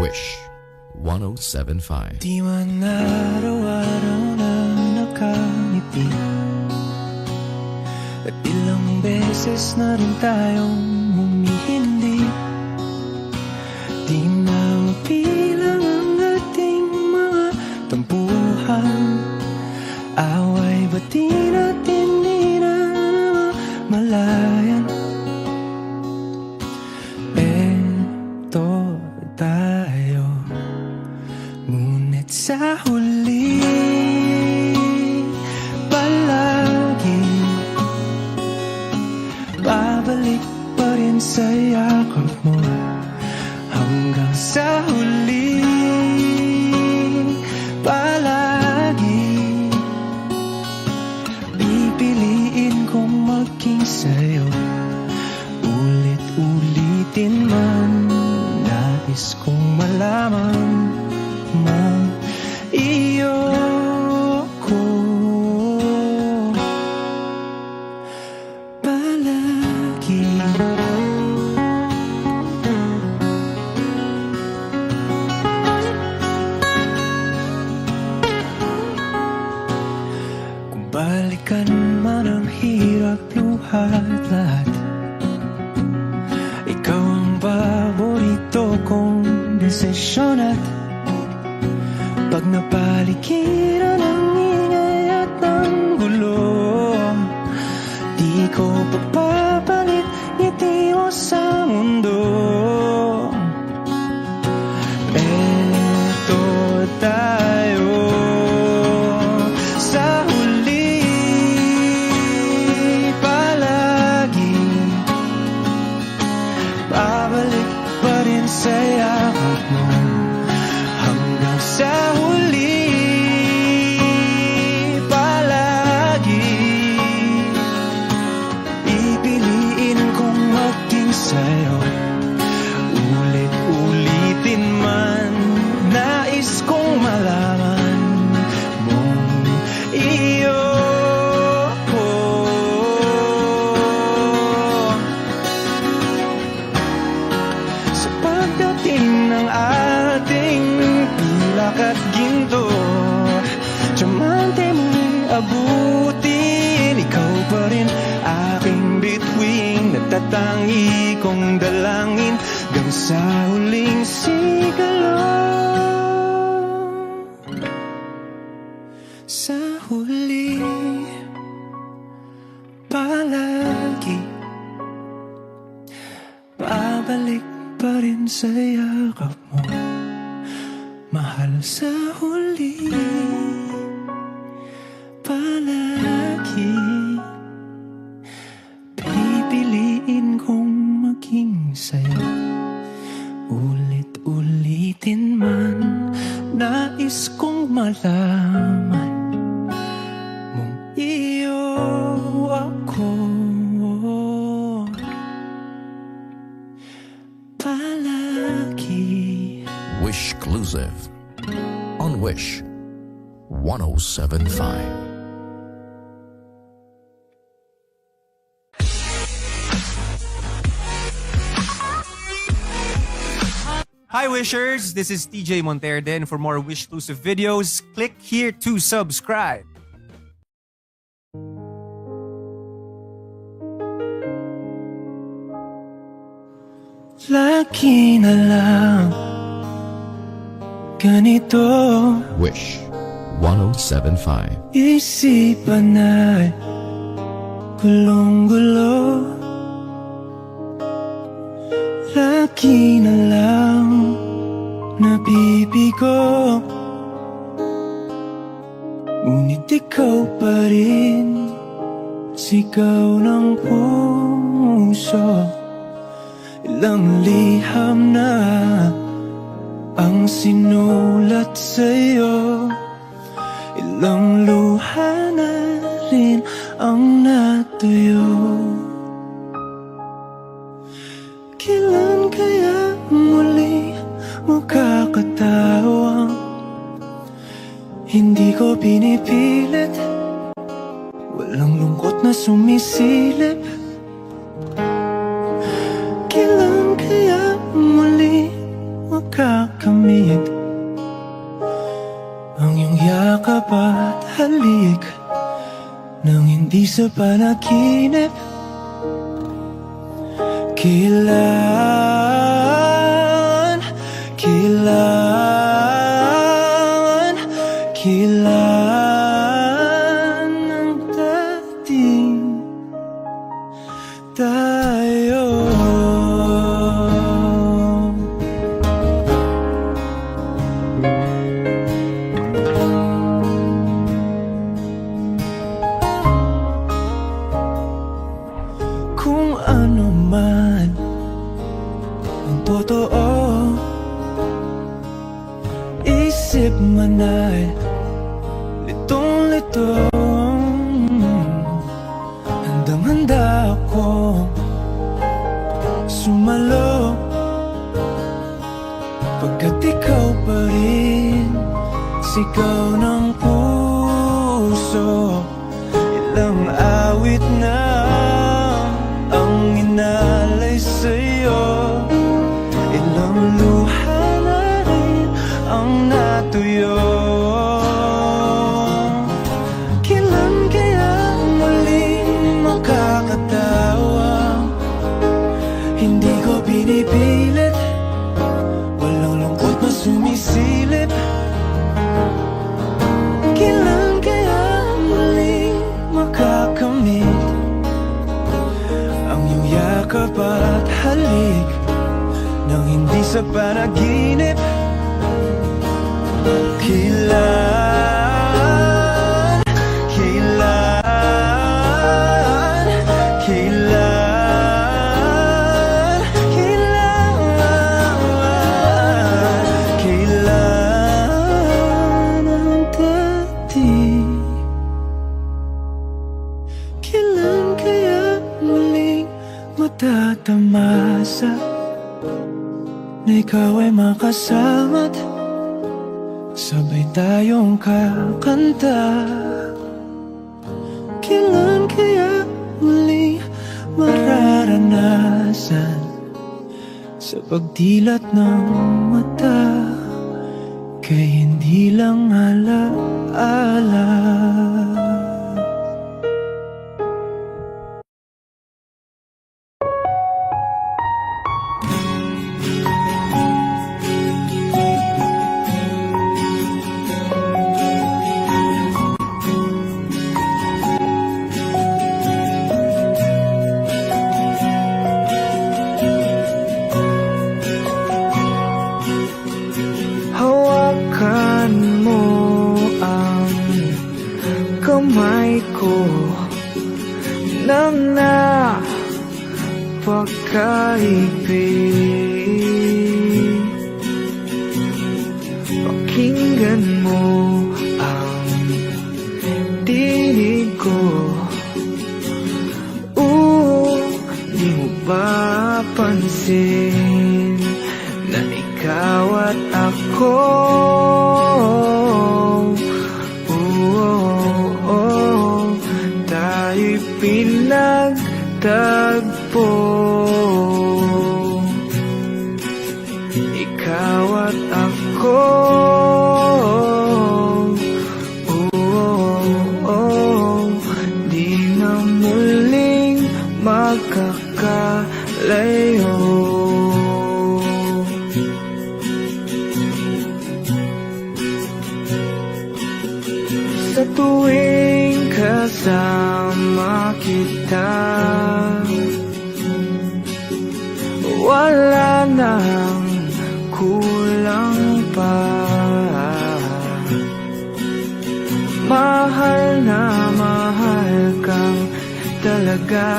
Wish 107.5. Di man araw-araw na nakangiti, at ilang beses na rin tayong humihindi. Di na mapilang ang ating mga tampuhan, away ba't di natin di na malayan? Eto tayo, ngunit sa huli palagi babalik pa rin sa yakap mo. Hanggang sa huli palagi pipiliin kong maging sa'yo. Ulit-ulitin man, nais kong malaman mo iyo ko palagi. Kung balikan man ang hirap luhat lahat, ikaw ang paborito kong desisyon. At pag napaligiran ng ingay at ng gulo, di ko papapalit ngiti mo sa mundo. Eto tayo sa huli palagi, babalik pa rin sa yakap mo. Hanggang sa huli palagi pipiliin kong maging sa'yo. Ulit-ulitin man, nais kong malaman mong iyo ko sa pagdating ng ating pilak at ginto. Diamante mo'y abutin, ikaw pa rin aking bituin, natatangi kong dalangin hanggang sa huling sigalon. Sa huli palagi babalik pa rin sa yakap mo, mahal. Sa huli palagi pipiliin kong maging sa'yo. Ulit-ulitin man, nais kong malaman mong iyo ako palagi. Wish Exclusive on Wish 107.5. Hi Wishers, this is TJ Monterde, and for more Wish exclusive videos, click here to subscribe. Lagi na lang ganito, Wish 107.5. isipan ay gulong-gulo. Lagi na lang nabibigo, ngunit ikaw pa rin sigaw ng puso. Ilang liham na ang sinulat sa'yo, ilang luha na rin ang natuyo. Kailan kaya muli makakatawang hindi ko pinipilit, walang lungkot na sumisilip? Kailan kaya muli magkakamit sa panaginip. Kailangan, kailangan, kailangan ng dating tayo. Kung ano man ang totoo, isip man ay litong-lito. Handang-handa ako sumalo, pagkat ikaw pa rin sigaw ng puso. Ilang awit na ang inalay sa'yo, ilang luha na rin ang natuyo. Kailan kaya muling makakatawa? Hindi ko pinipilit, walang lungkot na sumisilip. Kailan kaya muling makakamit ang iyong yakap at halik nang hindi sa panaginip? Kailan, kailan, kailan, kailan, kailan ang dating? Kailan kaya muling matatamasa na ikaw ay makasama't sabay tayong kakanta? Kailan kaya muling mararanasan sa pagdilat ng mata kay hindi lang ala-ala? Hawakan mo ang kamay ko nang napakaibig. Pakinggan mo ang tinig ko. Di mo ba pansin na ikaw at ako? Tayo'y pinagtagpo. Ikaw at ako, di na muling magkakalayo. Sa tuwing kasama kita, wala nang kulang pa. Mahal na mahal kang talaga.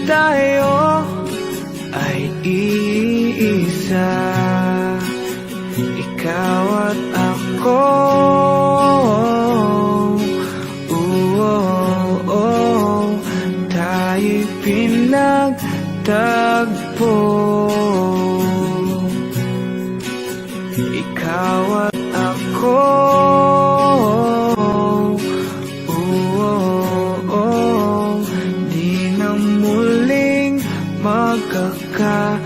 Tayo ay iisa, ikaw at ako. Tayo'y pinagtagpo. Ikaw at ako, di na muling magkakalayo.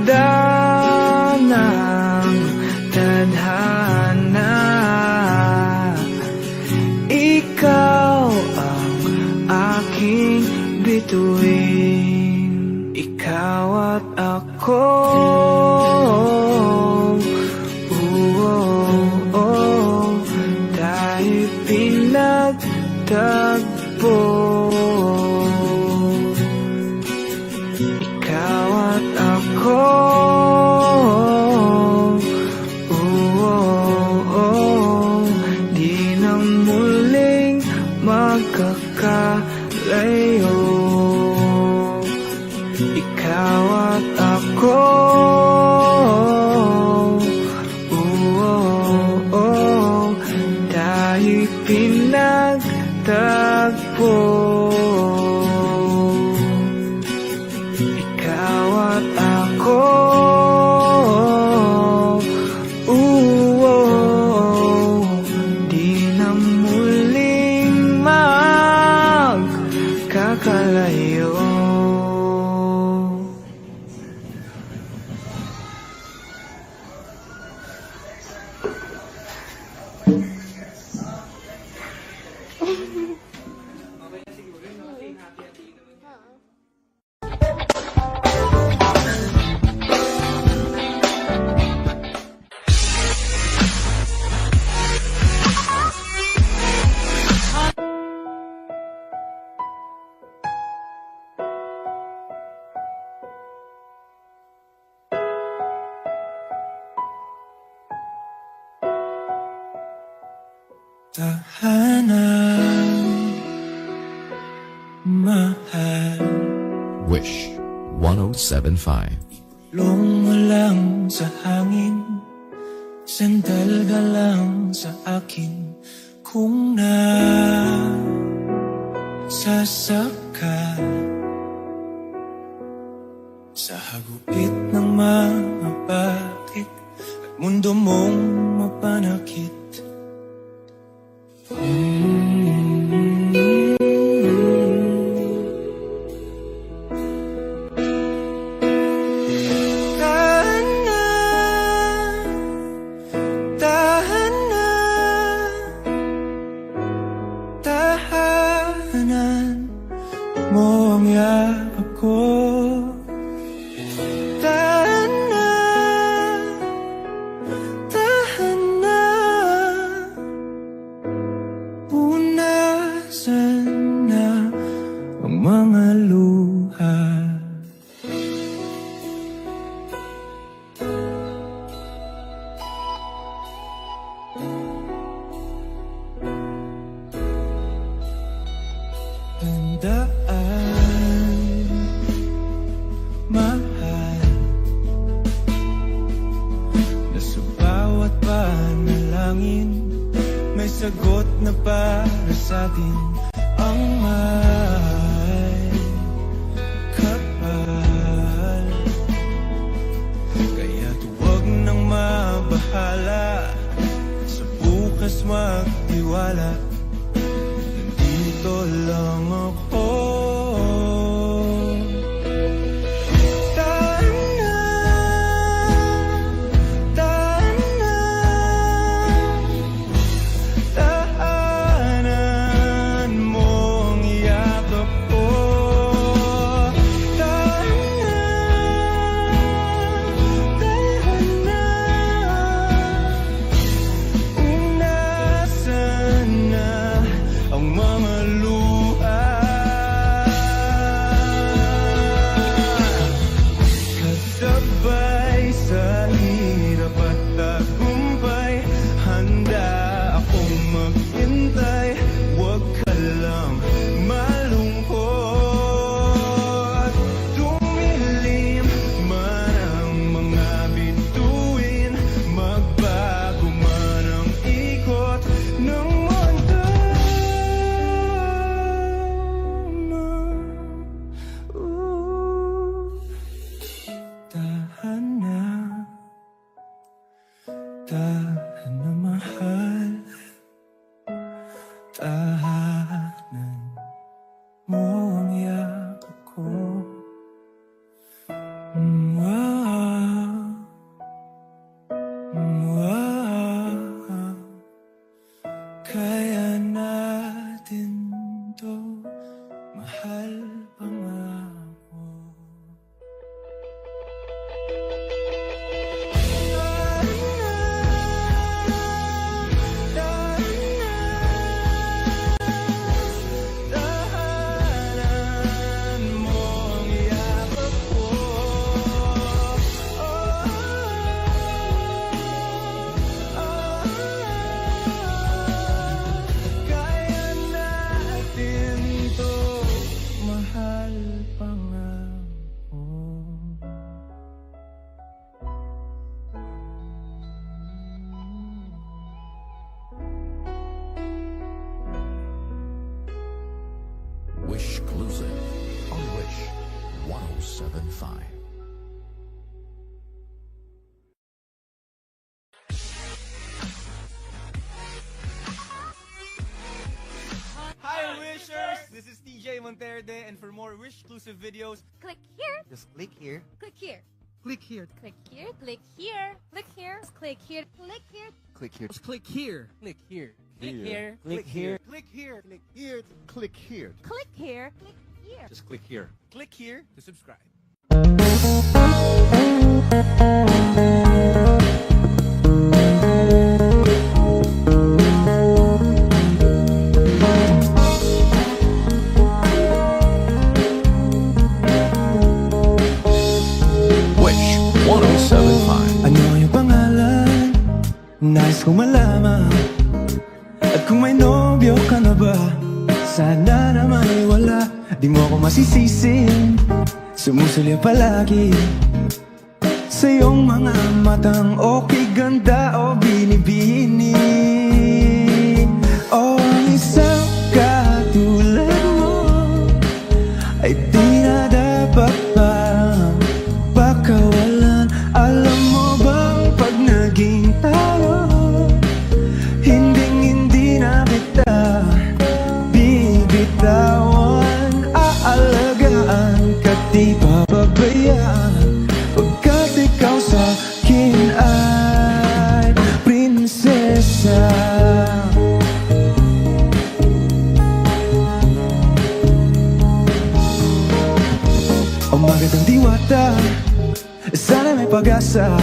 ganda ng tadhana. Ikaw ang aking bituin, ikaw at ako. Tayo pinagtagpo. Ikaw at ako. Di na muling magkakalayo. Ikaw at ako. Tayo'y pinagtagpo. Ikaw at ako. Di na muling magkakalayo. Tahanan, mahal. Wish 1075. Long mo lang sa hangin, sandal ka lang sa akin. Kung nasasaka sa hagupit ng mga bakit at mundo mong mapanakit. Tahanan mo ang yakap ko. Punasan na ang mga luha. Tandaan, mahal, na sa bawat panalangin may sagot na para sa atin. Ang may kapal, kaya't huwag nang mabahala, sa bukas magtiwala. Nandito lang ako. Tahanan na mahal, tahanan mo ang yakap ko. 1075. Hi Wishers! This is TJ Monterde, and for more Wish-exclusive videos, Click here, just click here. click here, Click here. click here, click here, click here, click here, click here, Click here. Click here. Click here. click here, Click here. Click here. Click here. Click here. click here, click here. Just click here. Click here to subscribe. Wish 1075. Ano yung pangalan? Nais kong malaman. At kung may nobyo ka na ba? Sana naman ay wala. Di mo ako masisisi. Sumusulya palagi sa iyong mga matang okay ganda o binibini. O ang isang katulad mo ay di na dapat pa pakawalan. Alam mo bang pag naging tayo, hindi na kita bibitawan. Aalagaan ka di papabayaan, pagkat ikaw sa akin ay prinsesa. O magandang diwata, sana may pag-asa.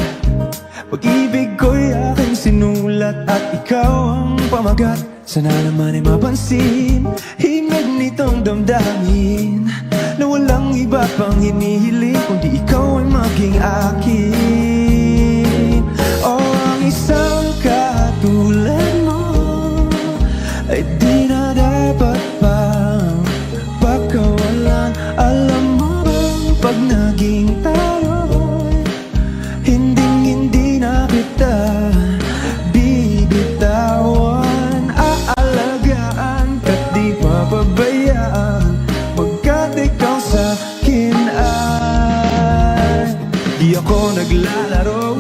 Pag-ibig ko'y aking sinulat at ikaw ang pamagat. Sana naman ay mapansin himig nitong damdamin na walang iba pang hinihiling kundi ikaw ay maging akin. O ang isang katulad mo ay di na dapat pang pakawalan. Alam mo bang pag naging tayo'y hindi na kita bibitawan. Aalagaan ka't di papabayaan, pagkat ikaw sa akin ay di ako naglalaro.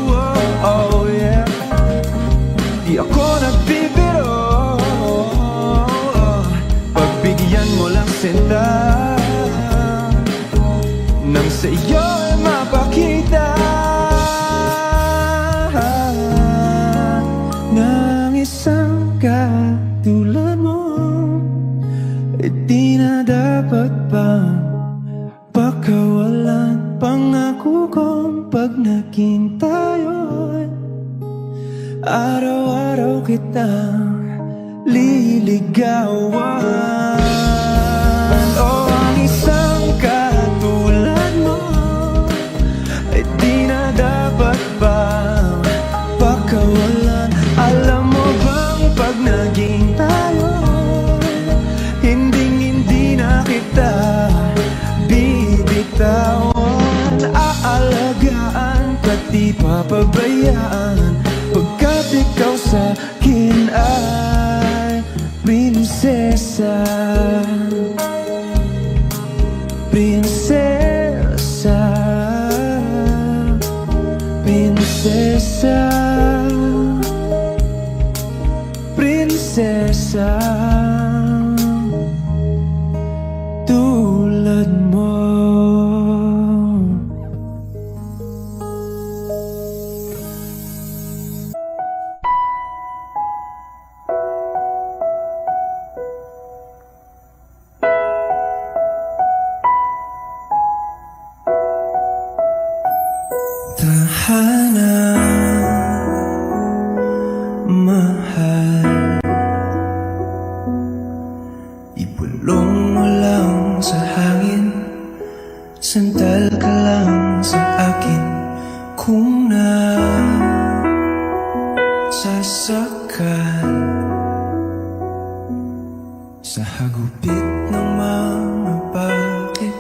Oh yeah, di ako nagbibiro. Pagbigyan mo lang sinta nang sa iyo ay mapakita ng isang katulad mo ay di na dapat pang pakawalan. Pangako kong pag naging tayo'y araw-araw kitang liligawan. O ang isang katulad mo ay di na dapat pang pakawalan. Alam mo bang pag naging tayo, hindi na kita bibitawan. Aalagaan ka't di papabayaan, pagkat ikaw sa akin ay prinsesa. Prinsesa, prinsesa, prinsesa tulad mo. Tahanan, mahal, ibulong mo lang sa hangin, sandal ka lang sa akin. Kung nasasakal sa hagupit ng mga bakit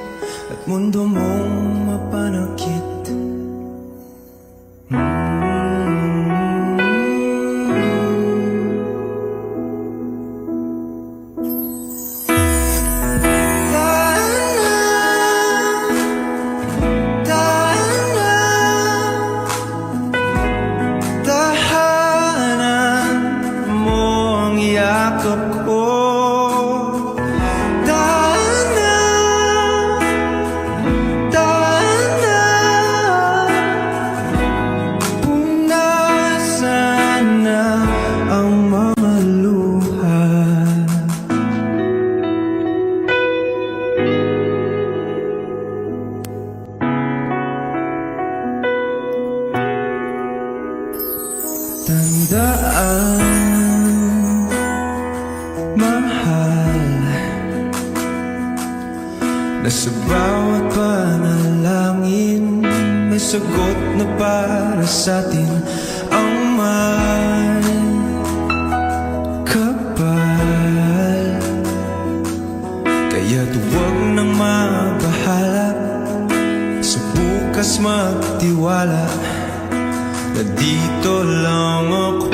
at mundo mong mapanakit. na ang mga luha. Tandaan, mahal, na sa bawat panalangin may sagot na para sa'tin ang may kapal. Kaya't huwag nang mabahala, sa bukas magtiwala, na dito lang ako.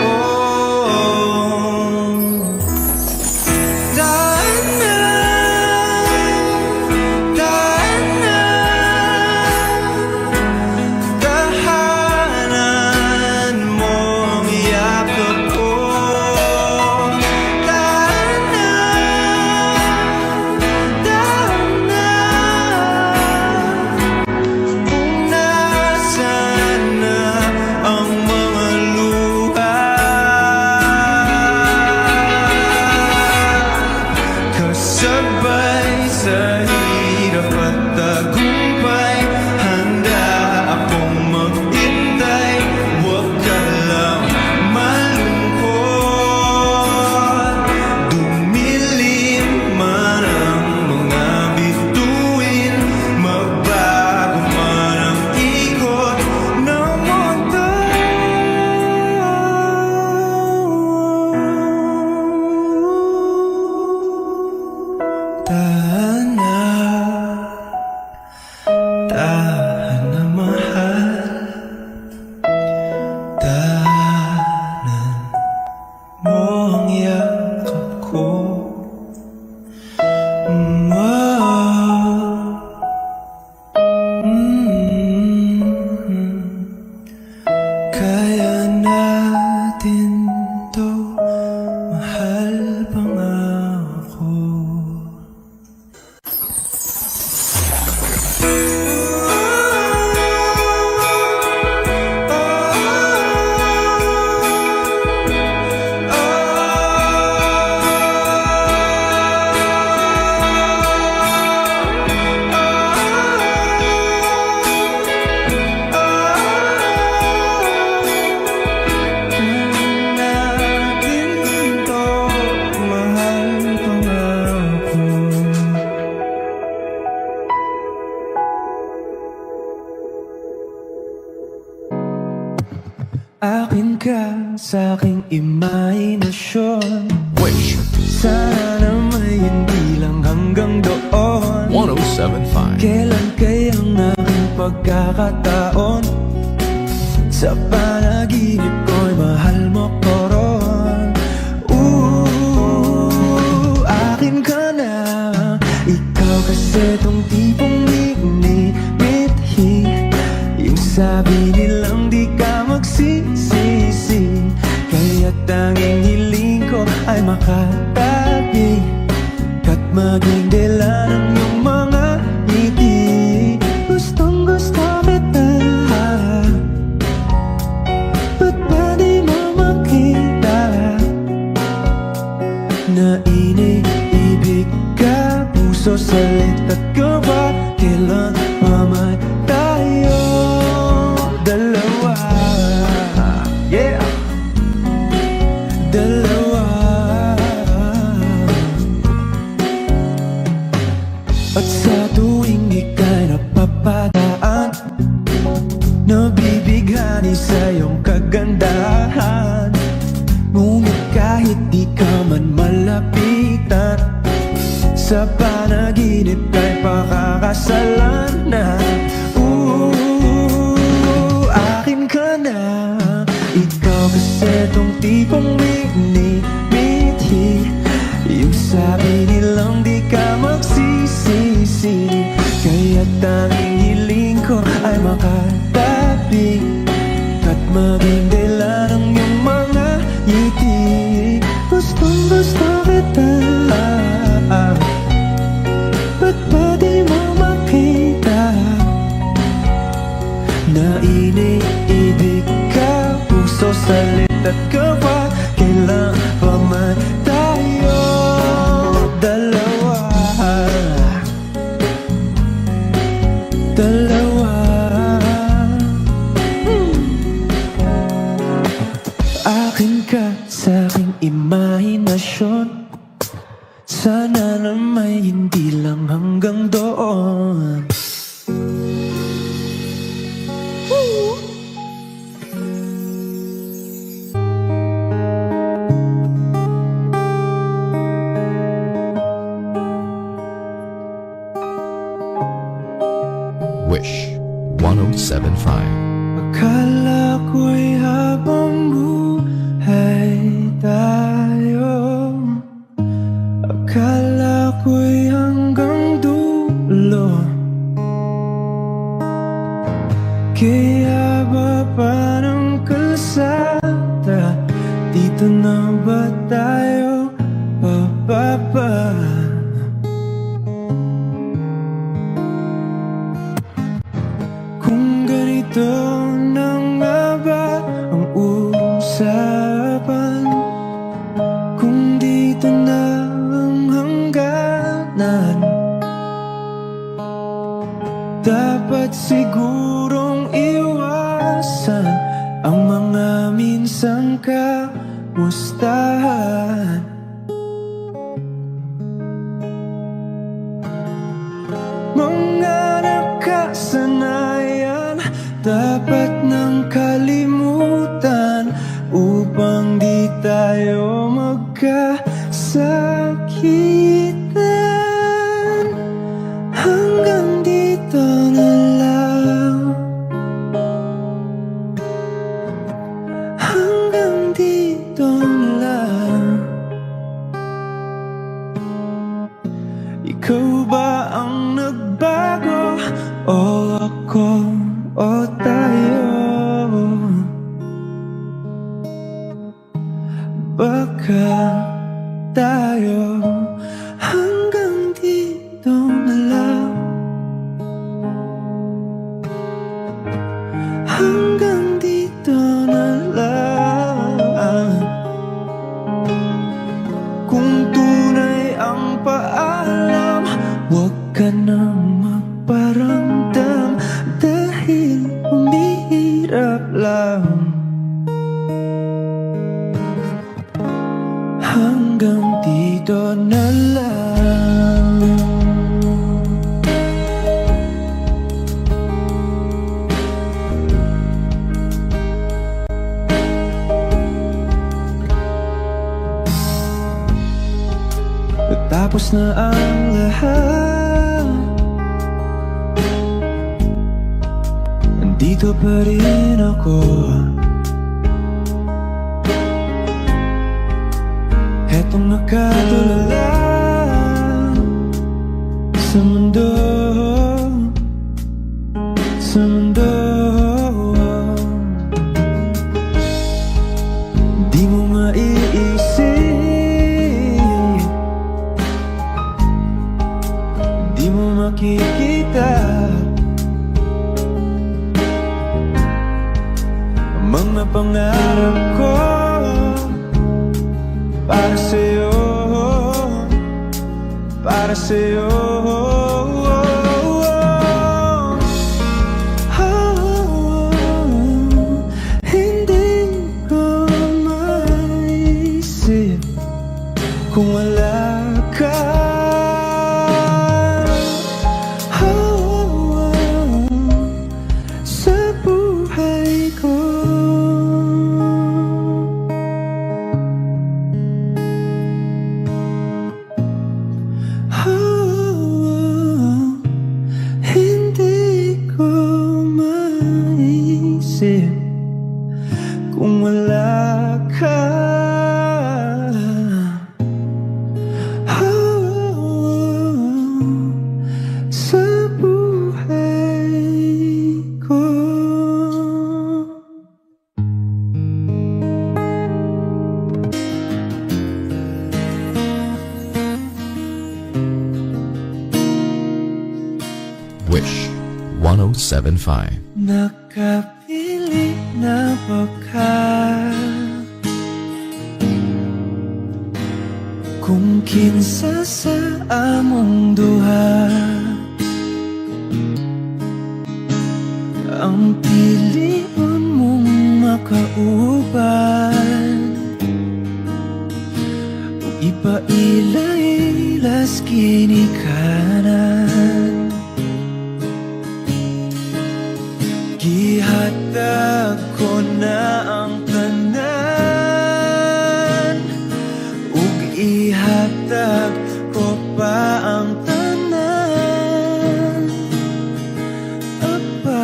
Sabay sa hirap at tagumpay, handa akong maghintay. Huwag ka lang malungkot, dumilim man ang mga bituin, magbago man ang ikot ng mundo. Tahan na mahal, tahanan mo ang yakap ko. Kaya natin to, mahal pangako. Akin ka sa'king imahinasyon, Wish sana may hindi lang hanggang doon. 1075. Kailan kayang aking pagkakataon, sa panaginip ko'y mahal mo ko ron. Akin ka na, ikaw kasi tong tipong minimithi, yung sabi nilang di ka magsisisi. Kaya tanging hiling ko ay makatabi, kat maging dila ng iyong mga ngiti. Gustong gusto kita, ba't ba di mo makita na iniibig ka, puso, salit at gawa. Kailan mamay tayo dalawa, yeah, dalawa. At sa tuwing ika'y napapadaan, nabibighani sa iyong kagandahan. Ngunit kahit di ka man malapitan, sa panaginip ka'y pakakasalan na. Akin ka na, ikaw kasi tong tipong minimithi, yung sabi nilang di ka magsisisi. Kaya tanging hiling ko ay makatabi, kat maging dila ng iyong mga ngiti. Gustong gusto kita, ba't ba di mo makita na iniibig ka, puso, salit at gawa. Akin ka sa aking imahinasyon. Sana na may hindi lang hanggang doon. Wish 1075. Akala ko'y habang buhay tayo. Akala ko'y hanggang dulo. Kaya baba ng kalsada, dito na ba tayo bababa? Kung ganito na nga ba ang usapan, kung dito na ang hangganan, dapat sigurong iwasan ang mga minsang kamustahan. Mga nakasanayan dapat nang kalimutan upang di tayo magkasakitan. Hanggang dito na lang. Hanggang dito na lang. Ikaw ba ang nagbago o ako o tayo? Baka tayo hanggang dito na lang. Hanggang dito na lang. Kung tunay ang paalam, huwag ka nang magparamdam dahil umihirap lang. Hanggang dito na lang. Tapos na ang lahat, nandito pa rin ako. Etong nakatulala sa mundo, sa mundo. Di mo maiisip, di mo makikita ang mga pangarap ko para sa'yo, para sa'yo. Hindi ko maisip kung wala ka. Sa buhay ko. Hindi ko maisip kung wala ka. Sa buhay ko. Wish 1075. Nakapili na ba ka? Kung kinsa sa among duha ang pilion mong makaubay, Ipailaylas kinikanan, gihatag ko na ang tanan, ug ihatag ko pa ang tanan. Apan,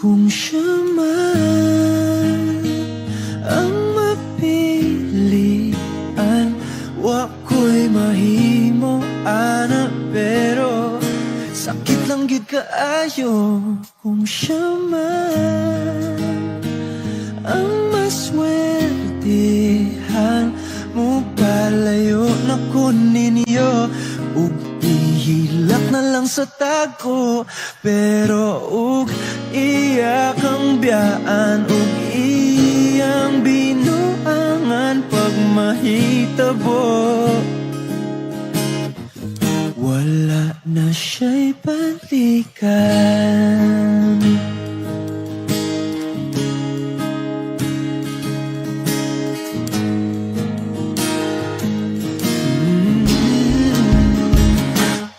kung siya man ang mapilian, wa ko'y mahimo ana, pero sakit lang gid kaayo kung siya man ang maswertihan. Mo palayo na ko ninyo, ug ihilak na lang sa tago, pero ug iya kang biyaan, ug iyang binuangan pag mahitabo. Wala na siya'y balikan.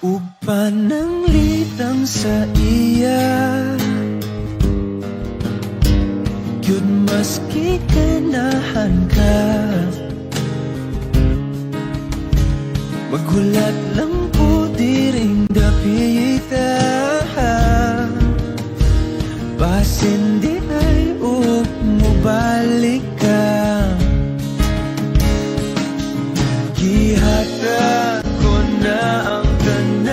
Uban ng litang sa iya, yun maski ganahan ka, maghulat lang po di ring dapita, basin di ay mubalik ka. Gihatag ko na ang tanan,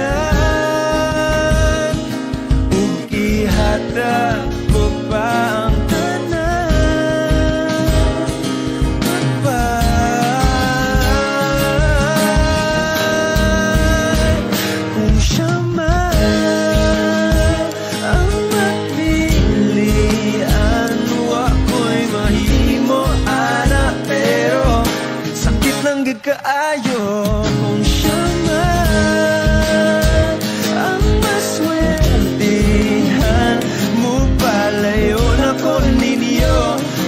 ug ihatag ko pa ang tanan. Apan, kung siya man ang mapilian, wa ko'y mahimo ana, pero sakit lang gid kaayo kung siya man ang maswertihan. Mo palayo na ko ninyo,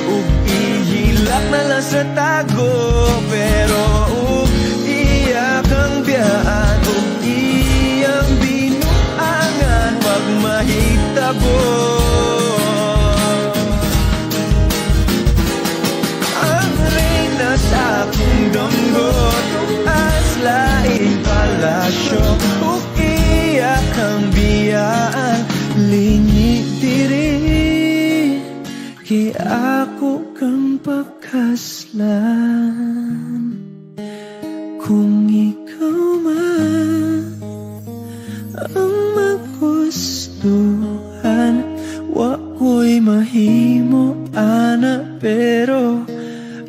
ug ihilak na lang sa tago, pero ug iyak ang biyaan, ug iyang binuangan pag mahitabo. Ang reyna sa akong dunggot, as laing palasyo, ug iyak ang biyaan, lingi diri, kay ako kang pakaslan. Kung ikaw man ang magustuhan, wa ko'y mahimo ana, pero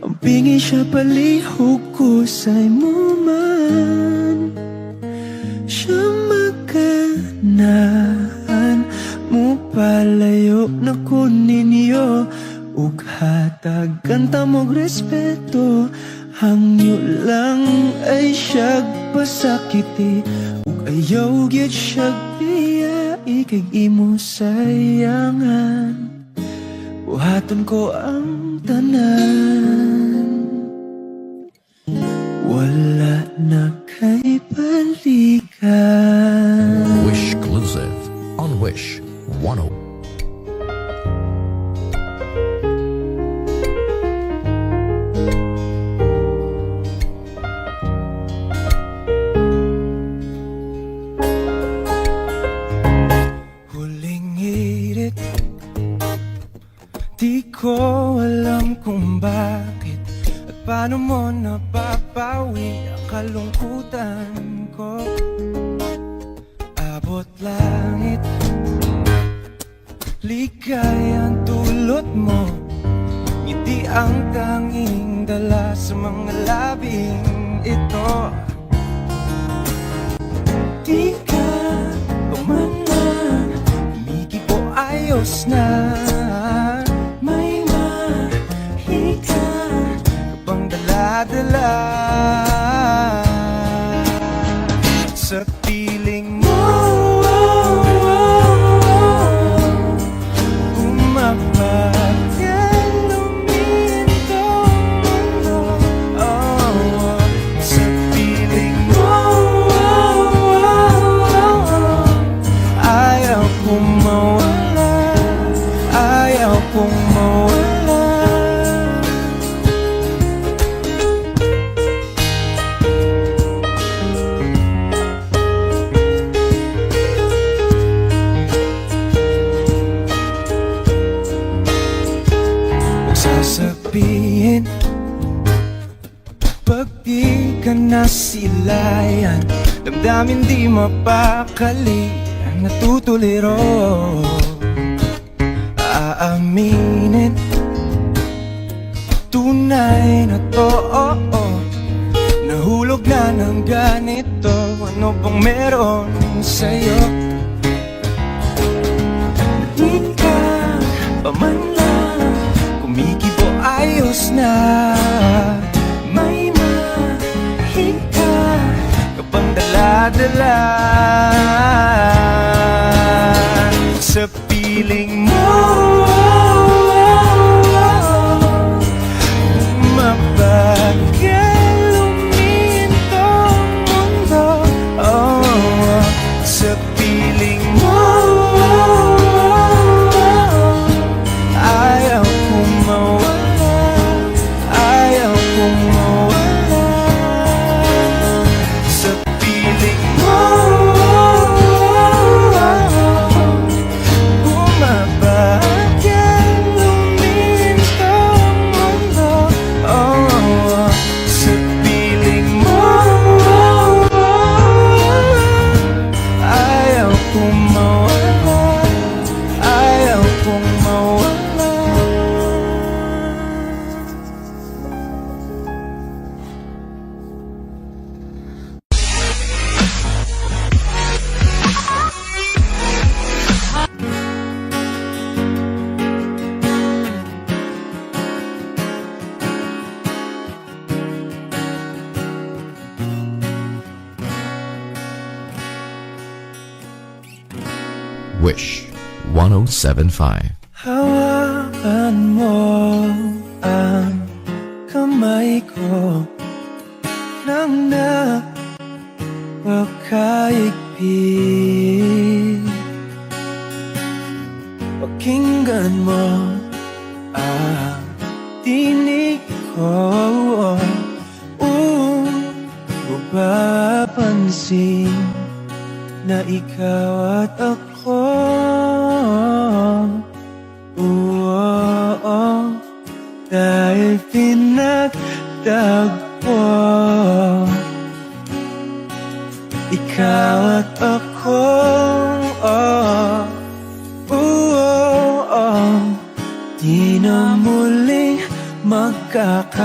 ang pingi siya palihog ko sa'y mo man. Siya maganahan, mo palayo na ko ninyo, ug hatagan ta mong respeto. Hangyo lang ay siyag pasakiti, ug ayaw gyud siyag biyai, kay imo sayangan. Buhaton ko ang tanan, wala na kay balikan. Wish exclusive on Wish 10. Huling hirit, di ko alam kung bakit at paano mo napapawi ang kalungkutan ko. Abot langit, ligayang dulot mo, ngiti ang tanging dala sa mga labing ito. Di ka pumanan, umigi ko ayos na. May mahika ka pang dala-dala sa piling mo. Umapagyan kong mawala. Sasabihin pag di ka nasilayan, damdamin di mapakali ang natutuliro. Aaminin tunay na to, nahulog na ng ganito. Ano bang meron sa'yo? Di ka pa man lang kumikibo, ayos na. May mahika ka pang dala-dala sa piling mo. Mabagal luminto ang mundo, sa piling mo. Ayaw kong mawala, ayaw kong mawala sa piling mo. Bumabagal luminto ang mundo, sa piling mo. Ayaw kong mawala, ayaw kong mawala. Wish 1075. Hawakan mo ang kamay ko nang napakaigpit. Pakinggan mo ang tinig ko, mapapansin na ikaw at ako. Dahil pinagtagpo, ikaw at ako. Di na muling magkakalayo.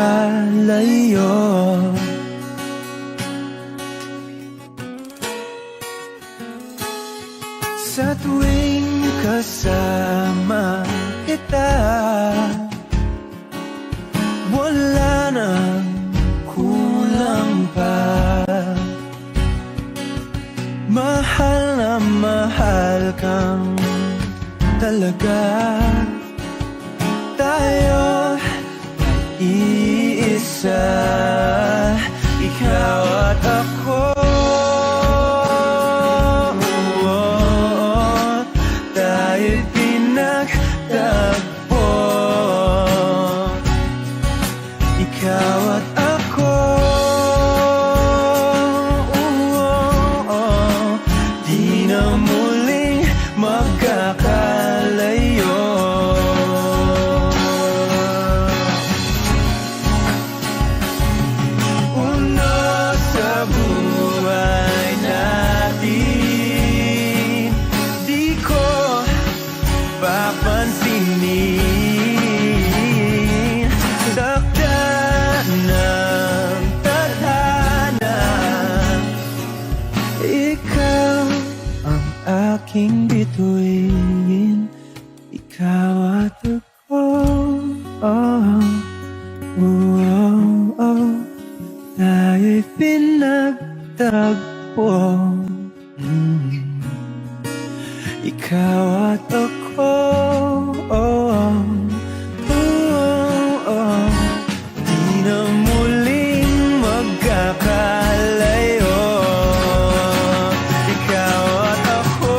Sa tuwing kasama kita, wala nang kulang pa. Mahal na mahal kang talaga. Tayo ay iisa, ikaw at ako. Tayo'y pinagtagpo, ikaw at ako. Di na muling magkakalayo. Uno sa buhay natin, di ko papansinin. Dakda ng tadhana, ikaw ang aking bituin, ikaw at ako. Tayo'y pinagtagpo, ikaw at ako. Di na muling magkakalayo, ikaw at ako.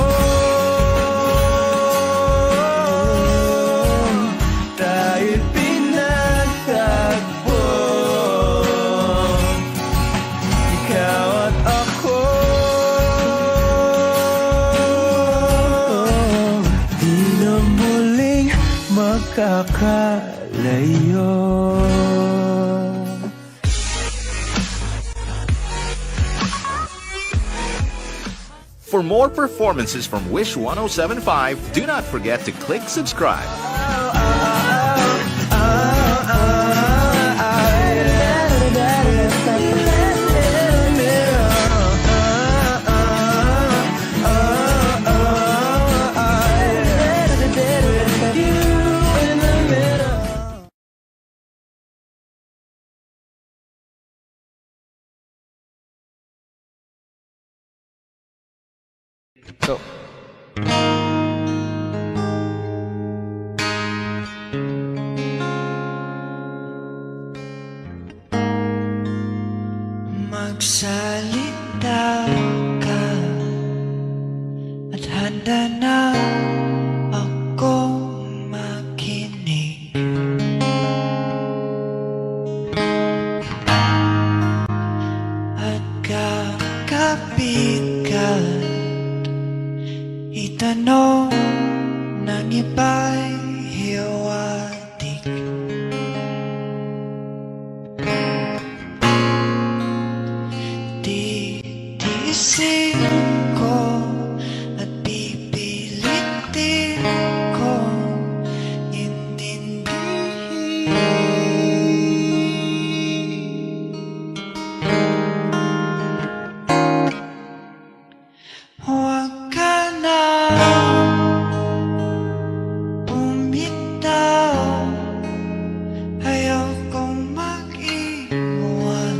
magkakalayo. For more performances from Wish 1075, do not forget to click subscribe. So, magsalita ka at handa na akong makinig. At kakapit ka, itanong ng iba'y hiwatig. Titiisin ko at pipilitin ko intindihin. Huwag ka na bumitaw, ayaw kong mag-iwan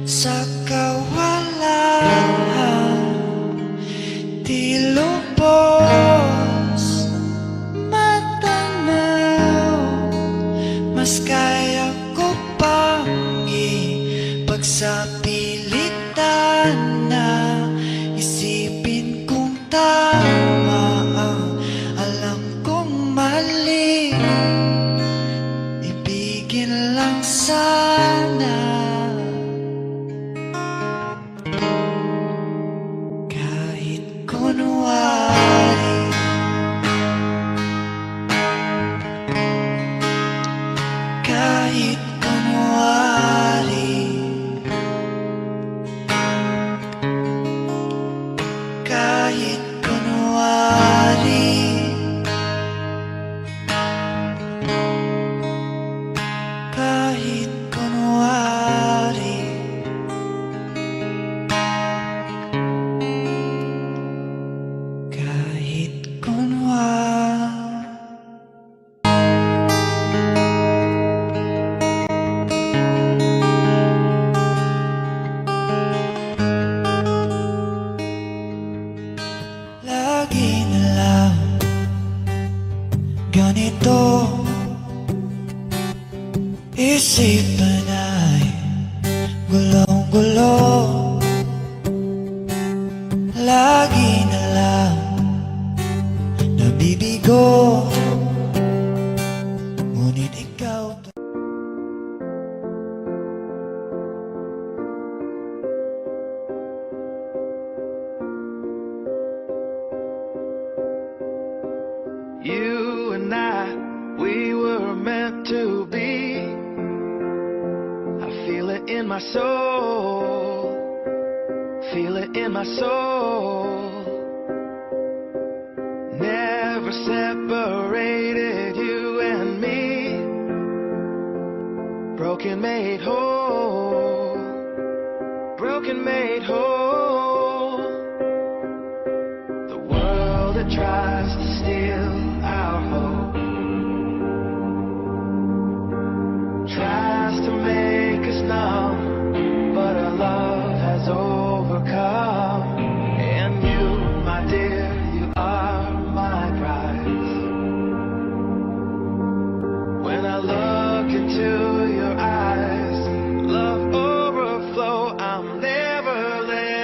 sa kawalan. Di lubos matanaw, mas kaya ko pang ipagsapilitan na isipin kung tama ang alam kong mali. Ibigin lang sana kahit kunwari. Kahit kunwari. Kahit kunwari. Kahit kunwari. Kahit kunwari. Lagi na lang ganito, isipan ay gulong-gulo. Lagi na lang nabibigo, ngunit ikaw pa. You and I, we were meant to be. I feel it in my soul. Feel it in my soul. Never separated, you and me. Broken made whole. Broken made whole. The world that tries to steal our hope tries to make us numb, but our love has overcome. And you, my dear, you are my prize. When I look into your eyes, love overflow, I'm never letting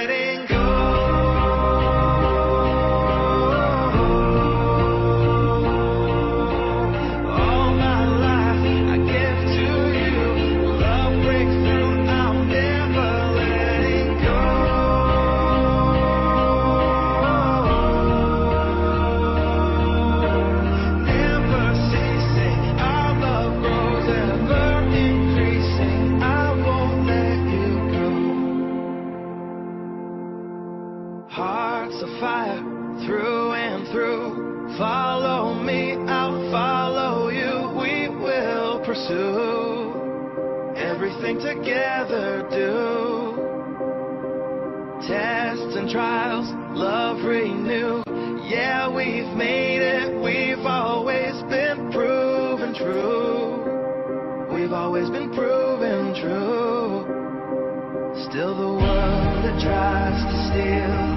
everything together do. Tests and trials, love renew. Yeah, we've made it, we've always been proven true. We've always been proven true. Still the world that tries to steal